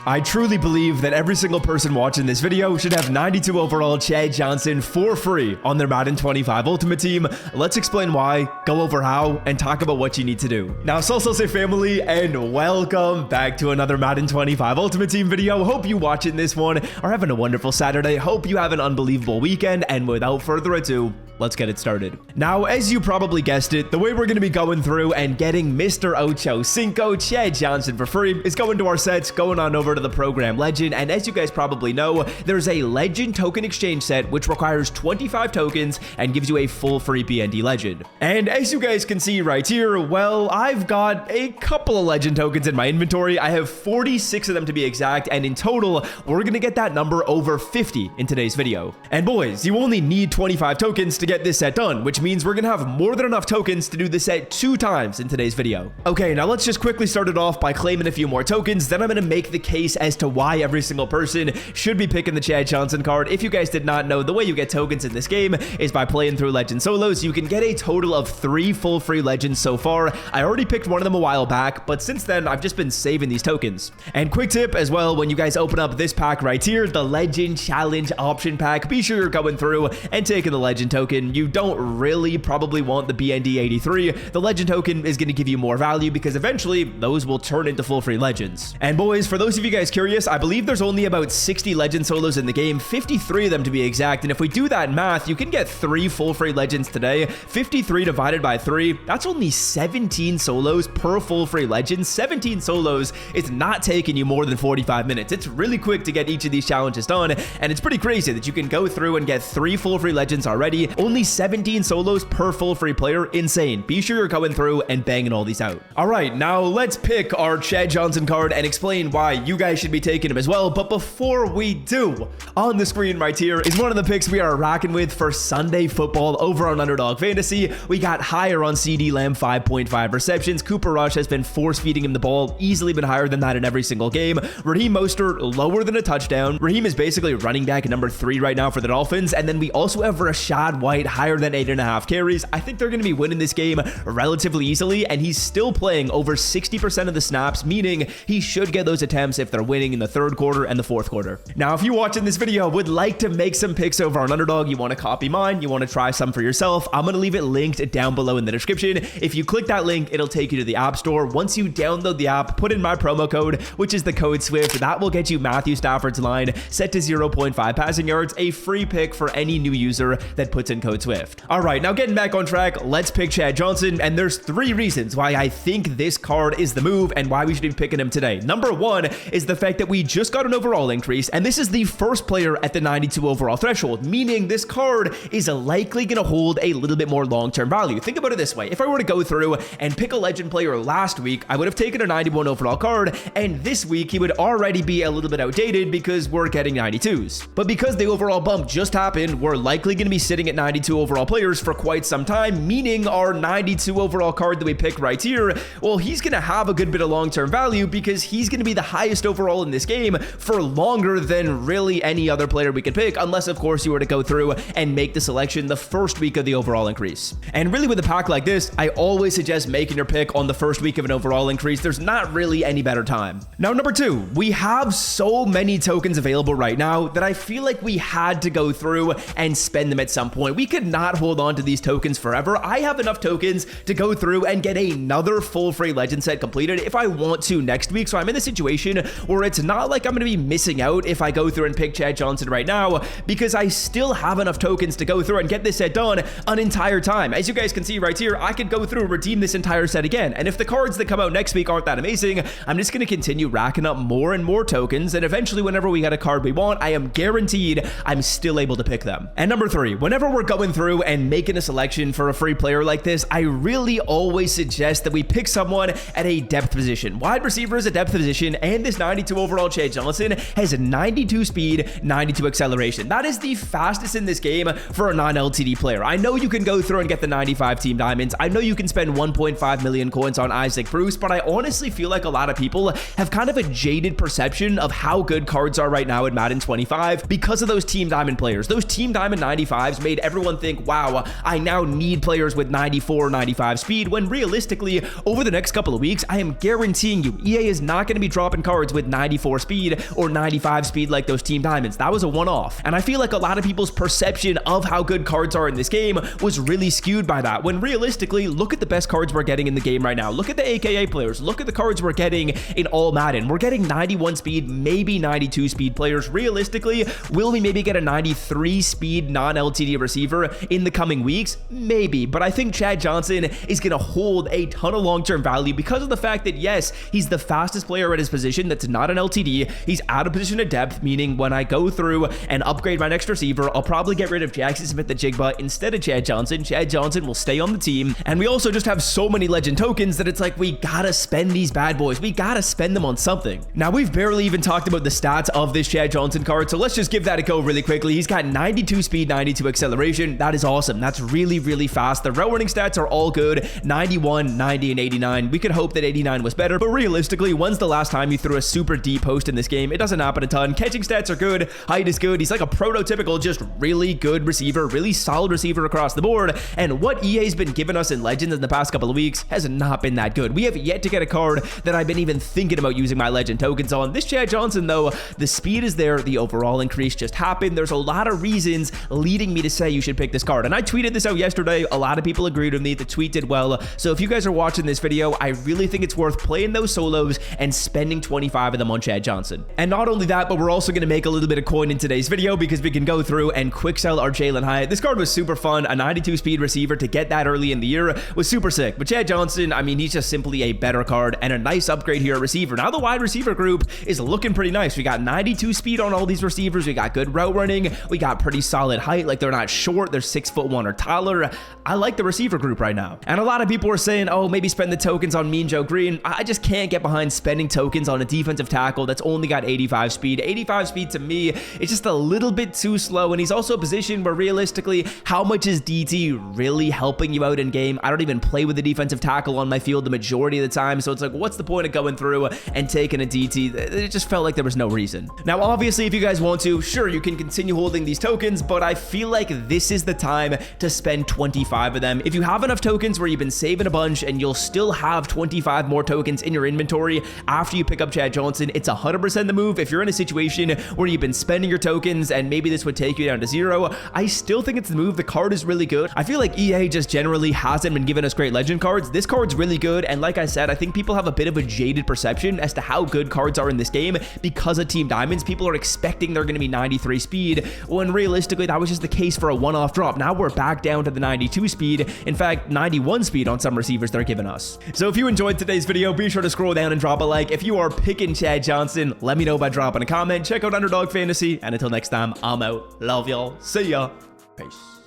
I truly believe that every single person watching this video should have 92 overall Chad Johnson for free on their Madden 25 Ultimate Team. Let's explain why, go over how, and talk about what you need to do. Now, say family, and welcome back to another Madden 25 Ultimate Team video. Hope you watching this one are having a wonderful Saturday. Hope you have an unbelievable weekend, and without further ado, let's get it started. Now, as you probably guessed it, the way we're going to be going through and getting Mr. Ocho Cinco Chad Johnson for free is going to our sets, going on over to the program legend, and as you guys probably know, there's a legend token exchange set which requires 25 tokens and gives you a full free BND legend. And as you guys can see right here, well, I've got a couple of legend tokens in my inventory. I have 46 of them to be exact, and in total, we're going to get that number over 50 in today's video. And boys, you only need 25 tokens to get this set done, which means we're gonna have more than enough tokens to do this set 2 times in today's video. Okay, now let's just quickly start it off by claiming a few more tokens, then I'm gonna make the case as to why every single person should be picking the Chad Johnson card. If you guys did not know, the way you get tokens in this game is by playing through legend solos. You can get a total of 3 full free legends so far. I already picked one of them a while back, but since then I've just been saving these tokens. And quick tip as well, when you guys open up this pack right here, the legend challenge option pack, be sure you're going through and taking the legend token. You don't really probably want the BND 83. The legend token is going to give you more value because eventually those will turn into full free legends. And boys, for those of you guys curious, I believe there's only about 60 legend solos in the game, 53 of them to be exact. And if we do that math, you can get 3 full free legends today. 53 divided by 3, that's only 17 solos per full free legend. 17 solos is not taking you more than 45 minutes. It's really quick to get each of these challenges done, and it's pretty crazy that you can go through and get 3 full free legends already. Only 17 solos per full free player. Insane. Be sure you're going through and banging all these out. All right, now let's pick our Chad Johnson card and explain why you guys should be taking him as well. But before we do, on the screen right here is one of the picks we are rocking with for Sunday football over on Underdog Fantasy. We got higher on CD Lamb, 5.5 receptions. Cooper Rush has been force feeding him the ball, easily been higher than that in every single game. Raheem Mostert, lower than a touchdown. Raheem is basically running back number 3 right now for the Dolphins. And then we also have Rashad White, higher than 8.5 carries. I think they're going to be winning this game relatively easily, and he's still playing over 60% of the snaps, meaning he should get those attempts if they're winning in the 3rd quarter and the 4th quarter. Now, if you watching this video would like to make some picks over on Underdog, you want to copy mine, you want to try some for yourself, I'm going to leave it linked down below in the description. If you click that link, it'll take you to the App Store. Once you download the app, put in my promo code, which is the code SWIFT. That will get you Matthew Stafford's line set to 0.5 passing yards, a free pick for any new user that puts in code SWIFT. All right, now getting back on track, let's pick Chad Johnson, and there's 3 reasons why I think this card is the move and why we should be picking him today. Number 1 is the fact that we just got an overall increase, and this is the first player at the 92 overall threshold, meaning this card is likely going to hold a little bit more long-term value. Think about it this way. If I were to go through and pick a legend player last week, I would have taken a 91 overall card, and this week he would already be a little bit outdated because we're getting 92s. But because the overall bump just happened, we're likely going to be sitting at 92 overall players for quite some time, meaning our 92 overall card that we pick right here, well, he's going to have a good bit of long-term value because he's going to be the highest overall in this game for longer than really any other player we could pick, unless of course you were to go through and make the selection the first week of the overall increase. And really with a pack like this, I always suggest making your pick on the first week of an overall increase. There's not really any better time. Now, number 2, we have so many tokens available right now that I feel like we had to go through and spend them at some point. We could not hold on to these tokens forever. I have enough tokens to go through and get another full free legend set completed if I want to next week. So I'm in a situation where it's not like I'm going to be missing out if I go through and pick Chad Johnson right now, because I still have enough tokens to go through and get this set done an entire time. As you guys can see right here, I could go through and redeem this entire set again. And if the cards that come out next week aren't that amazing, I'm just going to continue racking up more and more tokens. And eventually, whenever we get a card we want, I am guaranteed I'm still able to pick them. And number 3, whenever we're going through and making a selection for a free player like this, I really always suggest that we pick someone at a depth position. Wide receiver is a depth position, and this 92 overall Chad Johnson has 92 speed, 92 acceleration. That is the fastest in this game for a non-LTD player. I know you can go through and get the 95 team diamonds. I know you can spend 1.5 million coins on Isaac Bruce, but I honestly feel like a lot of people have kind of a jaded perception of how good cards are right now in Madden 25 because of those team diamond players. Those team diamond 95s made everyone everyone think, wow, I now need players with 94, 95 speed, when realistically, over the next couple of weeks, I am guaranteeing you, EA is not going to be dropping cards with 94 speed or 95 speed like those Team Diamonds. That was a one-off. And I feel like a lot of people's perception of how good cards are in this game was really skewed by that, when realistically, look at the best cards we're getting in the game right now. Look at the AKA players. Look at the cards we're getting in all Madden. We're getting 91 speed, maybe 92 speed players. Realistically, will we maybe get a 93 speed non-LTD receiver in the coming weeks? Maybe, but I think Chad Johnson is going to hold a ton of long-term value because of the fact that, yes, he's the fastest player at his position that's not an LTD. He's out of position of depth, meaning when I go through and upgrade my next receiver, I'll probably get rid of Jackson Smith-Njigba instead of Chad Johnson. Chad Johnson will stay on the team, and we also just have so many legend tokens that it's like we gotta spend these bad boys. We gotta spend them on something. Now, we've barely even talked about the stats of this Chad Johnson card, so let's just give that a go really quickly. He's got 92 speed, 92 acceleration. That is awesome. That's really, really fast. The route running stats are all good. 91, 90, and 89. We could hope that 89 was better, but realistically, when's the last time you threw a super deep post in this game? It doesn't happen a ton. Catching stats are good. Height is good. He's like a prototypical, just really good receiver, really solid receiver across the board. And what EA's been giving us in Legends in the past couple of weeks has not been that good. We have yet to get a card that I've been even thinking about using my legend tokens on. This Chad Johnson, though, the speed is there. The overall increase just happened. There's a lot of reasons leading me to say you should pick this card. And I tweeted this out yesterday. A lot of people agreed with me. The tweet did well. So if you guys are watching this video, I really think it's worth playing those solos and spending 25 of them on Chad Johnson. And not only that, but we're also going to make a little bit of coin in today's video because we can go through and quick sell our Jalen Hyatt. This card was super fun. A 92 speed receiver to get that early in the year was super sick. But Chad Johnson, I mean, he's just simply a better card and a nice upgrade here at receiver. Now the wide receiver group is looking pretty nice. We got 92 speed on all these receivers. We got good route running. We got pretty solid height. Like, they're not short. They're 6'1" or taller. I like the receiver group right now. And a lot of people are saying, oh, maybe spend the tokens on Mean Joe Green. I just can't get behind spending tokens on a defensive tackle that's only got 85 speed. 85 speed to me, it's just a little bit too slow. And he's also a position where realistically, how much is DT really helping you out in game? I don't even play with a defensive tackle on my field the majority of the time. So it's like, what's the point of going through and taking a DT? It just felt like there was no reason. Now, obviously, if you guys want to, sure, you can continue holding these tokens, but I feel like this is the time to spend 25 of them. If you have enough tokens where you've been saving a bunch and you'll still have 25 more tokens in your inventory after you pick up Chad Johnson, it's 100% the move. If you're in a situation where you've been spending your tokens and maybe this would take you down to 0, I still think it's the move. The card is really good. I feel like EA just generally hasn't been giving us great legend cards. This card's really good, and like I said, I think people have a bit of a jaded perception as to how good cards are in this game because of Team Diamonds. People are expecting they're going to be 93 speed, when realistically that was just the case for a one-off drop. Now we're back down to the 92 speed. In fact, 91 speed on some receivers they're giving us. So if you enjoyed today's video, be sure to scroll down and drop a like. If you are picking Chad Johnson, let me know by dropping a comment. Check out Underdog Fantasy, and until next time, I'm out. Love y'all. See ya. Peace.